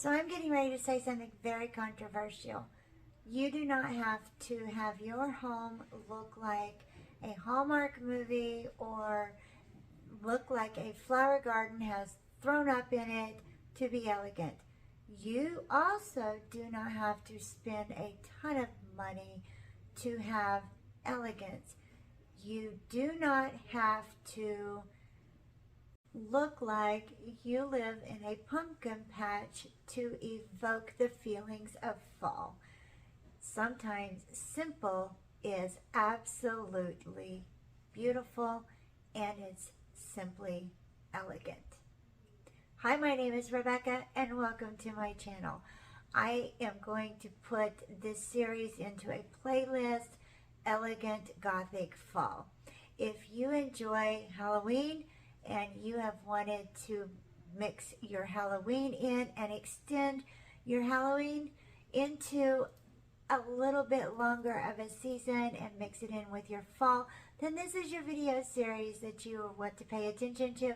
So I'm getting ready to say something very controversial. You do not have to have your home look like a Hallmark movie or look like a flower garden has thrown up in it to be elegant. You also do not have to spend a ton of money to have elegance. You do not have to look like you live in a pumpkin patch to evoke the feelings of fall. Sometimes simple is absolutely beautiful and it's simply elegant. Hi, my name is Rebecca and welcome to my channel. I am going to put this series into a playlist, Elegant Gothic Fall. If you enjoy Halloween and you have wanted to mix your Halloween in and extend your Halloween into a little bit longer of a season and mix it in with your fall, then this is your video series that you want to pay attention to.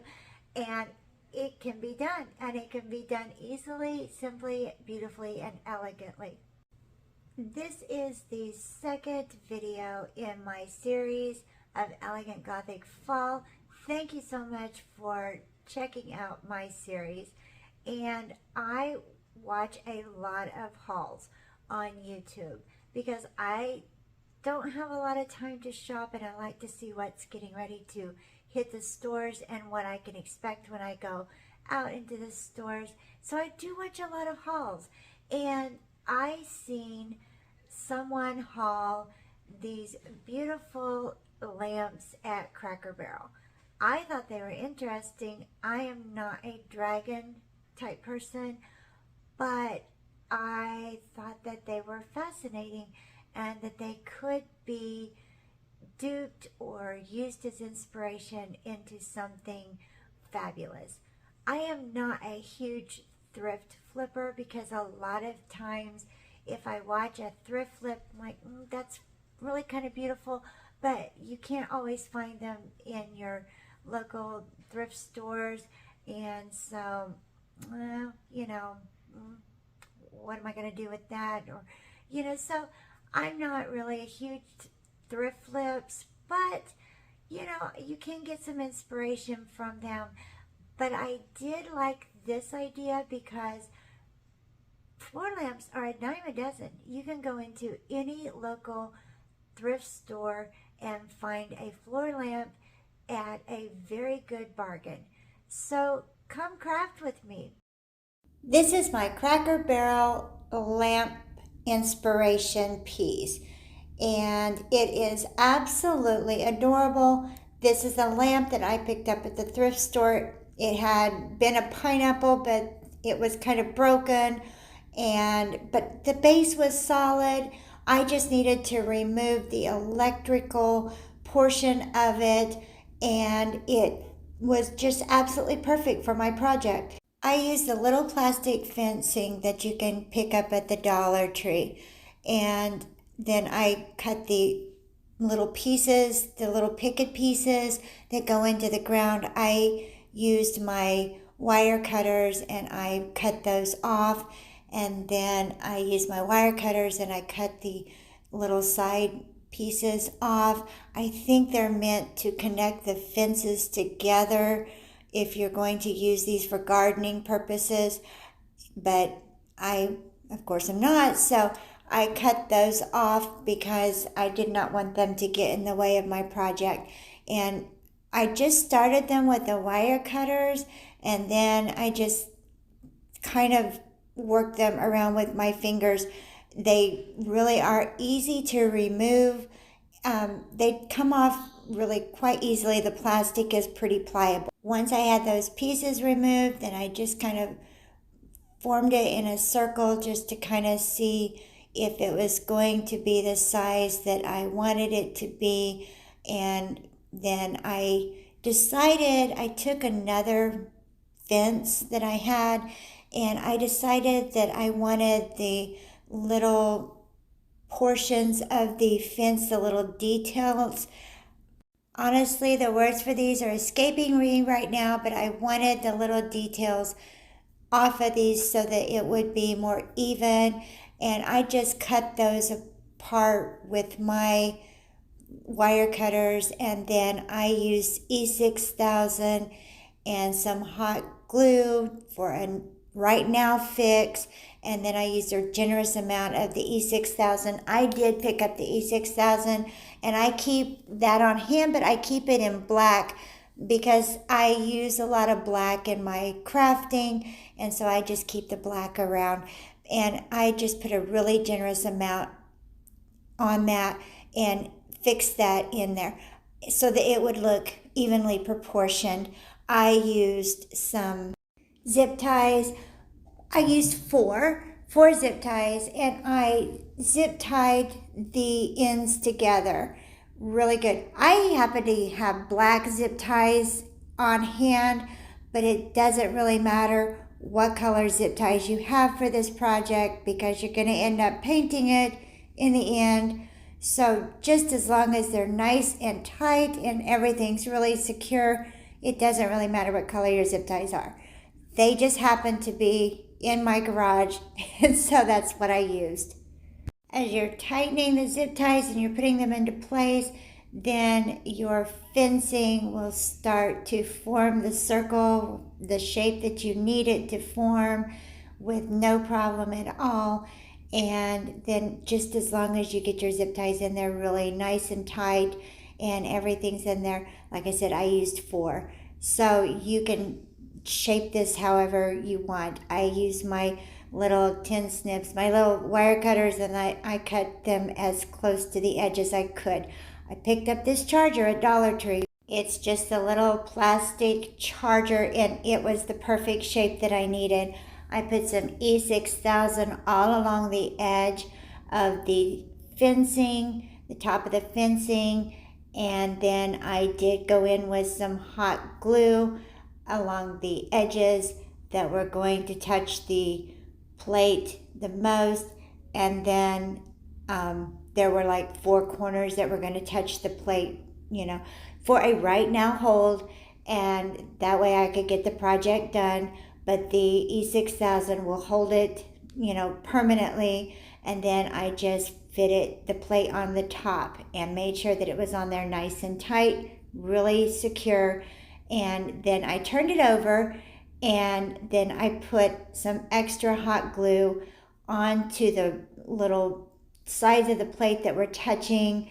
And it can be done, and it can be done easily, simply, beautifully, and elegantly. This is the second video in my series of Elegant Gothic Fall. Thank you so much for checking out my series. And I watch a lot of hauls on YouTube because I don't have a lot of time to shop, and I like to see what's getting ready to hit the stores and what I can expect when I go out into the stores. So I do watch a lot of hauls, and I seen someone haul these beautiful lamps at Cracker Barrel. I thought they were interesting. I am not a dragon type person, but I thought that they were fascinating and that they could be duped or used as inspiration into something fabulous. I am not a huge thrift flipper because a lot of times if I watch a thrift flip, I'm like, that's really kind of beautiful, but you can't always find them in your local thrift stores. And so, well, what am I going to do with that? Or, so I'm not really a huge thrift flips, but, you can get some inspiration from them. But I did like this idea because floor lamps are a dime a dozen. You can go into any local thrift store and find a floor lamp at a very good bargain. So come craft with me. This is my Cracker Barrel lamp inspiration piece, and it is absolutely adorable. This is a lamp that I picked up at the thrift store. It had been a pineapple, but it was kind of broken, but the base was solid. I just needed to remove the electrical portion of it, and it was just absolutely perfect for my project. I used the little plastic fencing that you can pick up at the Dollar Tree, and then I cut the little pieces, the little picket pieces that go into the ground. I used my wire cutters and I cut those off, and then I used my wire cutters and I cut the little side pieces off. I think they're meant to connect the fences together if you're going to use these for gardening purposes, but I, of course, am not, so I cut those off because I did not want them to get in the way of my project. And I just started them with the wire cutters, and then I just kind of worked them around with my fingers. They really are easy to remove. They come off really quite easily. The plastic is pretty pliable. Once I had those pieces removed, then I just kind of formed it in a circle just to kind of see if it was going to be the size that I wanted it to be. And then I decided, I took another fence that I had, and I decided that I wanted the little portions of the fence, the little details. Honestly, the words for these are escaping me right now, but I wanted the little details off of these so that it would be more even. And I just cut those apart with my wire cutters, and then I used E6000 and some hot glue for a right now fix, and then I used a generous amount of the E6000. I did pick up the E6000 and I keep that on hand, but I keep it in black because I use a lot of black in my crafting, and so I just keep the black around. And I just put a really generous amount on that and fix that in there so that it would look evenly proportioned. I used some zip ties. I used four zip ties, and I zip tied the ends together really good. I happen to have black zip ties on hand, but it doesn't really matter what color zip ties you have for this project because you're going to end up painting it in the end. So just as long as they're nice and tight and everything's really secure, it doesn't really matter what color your zip ties are. They just happen to be in my garage, and so that's what I used. As you're tightening the zip ties and you're putting them into place, then your fencing will start to form the circle, the shape that you need it to form with no problem at all. And then just as long as you get your zip ties in there really nice and tight and everything's in there, like I said, I used 4. So you can shape this however you want. I use my little tin snips, my little wire cutters, and I cut them as close to the edge as I could. I picked up this charger at Dollar Tree. It's just a little plastic charger, and it was the perfect shape that I needed. I put some E6000 all along the edge of the fencing, the top of the fencing, and then I did go in with some hot glue along the edges that were going to touch the plate the most, and then there were like 4 corners that were going to touch the plate, for a right now hold, and that way I could get the project done. But the E6000 will hold it, permanently, and then I just fitted the plate on the top and made sure that it was on there nice and tight, really secure. And then I turned it over, and then I put some extra hot glue onto the little sides of the plate that were touching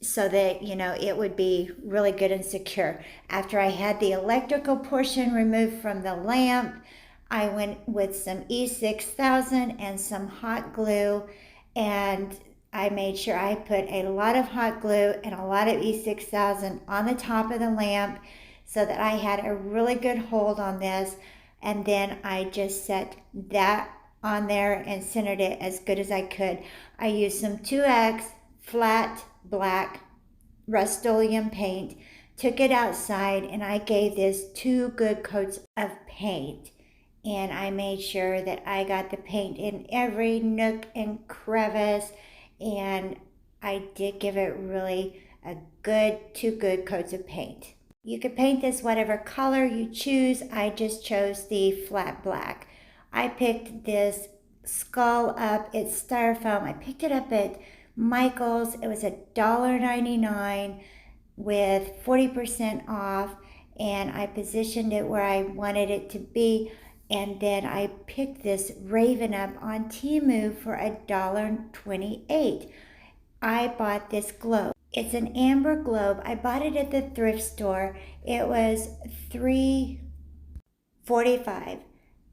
so that, it would be really good and secure. After I had the electrical portion removed from the lamp, I went with some E6000 and some hot glue, and I made sure I put a lot of hot glue and a lot of E6000 on the top of the lamp so that I had a really good hold on this. And then I just set that on there and centered it as good as I could. I used some 2X flat black Rust-Oleum paint, took it outside, and I gave this 2 good coats of paint. And I made sure that I got the paint in every nook and crevice, and I did give it really a good 2 good coats of paint. You could paint this whatever color you choose. I just chose the flat black. I picked this skull up. It's styrofoam. I picked it up at Michael's. It was $1.99 with 40% off, and I positioned it where I wanted it to be. And then I picked this raven up on Temu for $1.28. I bought this globe. It's an amber globe. I bought it at the thrift store. It was $3.45,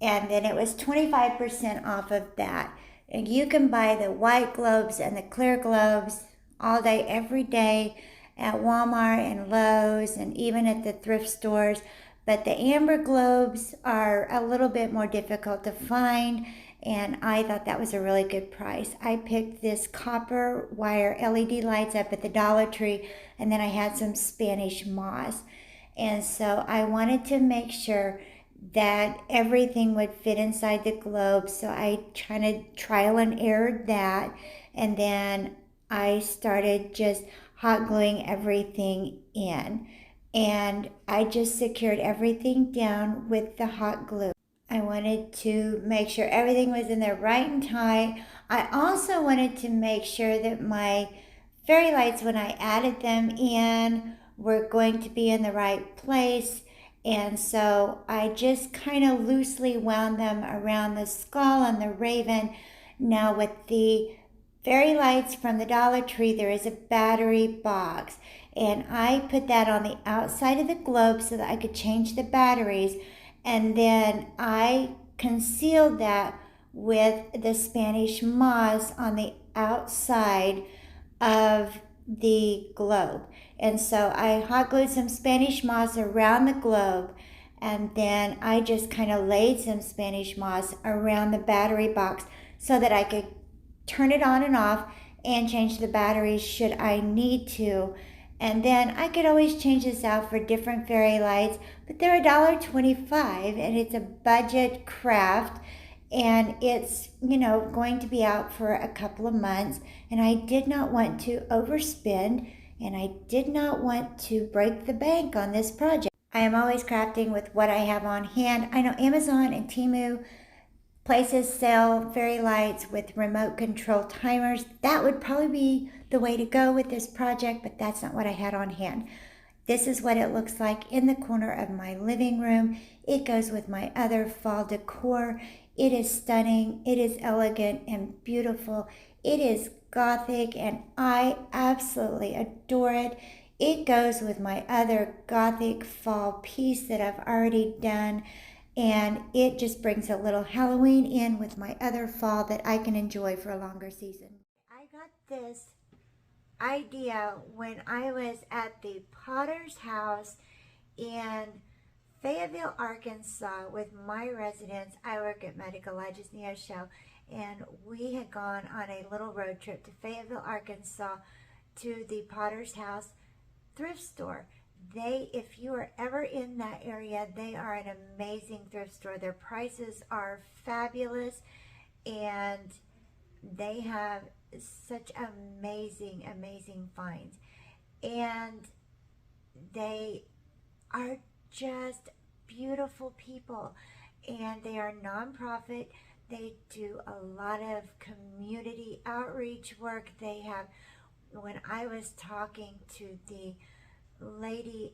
and then it was 25% off of that. And you can buy the white globes and the clear globes all day, every day at Walmart and Lowe's and even at the thrift stores. But the amber globes are a little bit more difficult to find, and I thought that was a really good price. I picked this copper wire LED lights up at the Dollar Tree, and then I had some Spanish moss. And so I wanted to make sure that everything would fit inside the globe, so I kind of trial and errored that, and then I started just hot gluing everything in. And I just secured everything down with the hot glue. I wanted to make sure everything was in there right and tight. I also wanted to make sure that my fairy lights, when I added them in, were going to be in the right place. And so I just kind of loosely wound them around the skull and the raven. Now, with the fairy lights from the Dollar Tree, there is a battery box. And I put that on the outside of the globe so that I could change the batteries. And then I concealed that with the Spanish moss on the outside of the globe. And so I hot glued some Spanish moss around the globe, and then I just kind of laid some Spanish moss around the battery box so that I could turn it on and off and change the batteries should I need to. And then I could always change this out for different fairy lights, but they're $1.25 and it's a budget craft, and it's, going to be out for a couple of months, and I did not want to overspend, and I did not want to break the bank on this project. I am always crafting with what I have on hand. I know Amazon and Temu places sell fairy lights with remote control timers. That would probably be the way to go with this project, but that's not what I had on hand. This is what it looks like in the corner of my living room. It goes with my other fall decor. It is stunning. It is elegant and beautiful. It is Gothic, and I absolutely adore it. It goes with my other Gothic fall piece that I've already done, and it just brings a little Halloween in with my other fall that I can enjoy for a longer season. I got this idea when I was at the Potter's House in Fayetteville, Arkansas with my residents. I work at Medical Lodges Neo Show, and we had gone on a little road trip to Fayetteville, Arkansas to the Potter's House thrift store. If you are ever in that area, they are an amazing thrift store. Their prices are fabulous, and they have such amazing, amazing finds. And they are just beautiful people, and they are nonprofit. They do a lot of community outreach work. When I was talking to the lady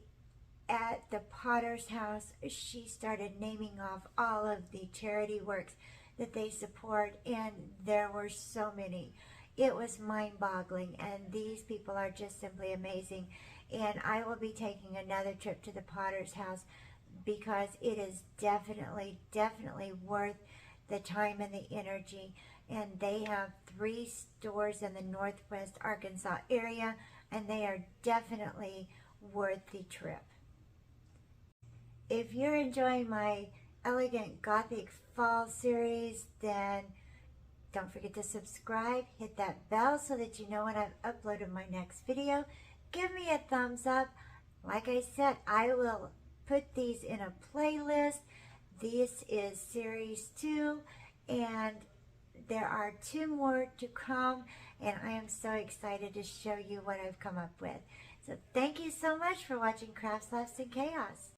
at the Potter's House, she started naming off all of the charity works that they support, and there were so many. It was mind-boggling, and these people are just simply amazing. And I will be taking another trip to the Potter's House because it is definitely, definitely worth the time and the energy. And they have 3 stores in the Northwest Arkansas area, and they are definitely worth the trip. If you're enjoying my Elegant Gothic Fall series, then don't forget to subscribe, hit that bell so that you know when I've uploaded my next video. Give me a thumbs up. Like I said, I will put these in a playlist. This is series 2, and there are 2 more to come, and I am so excited to show you what I've come up with. So thank you so much for watching Crafts, Laughs, and Chaos.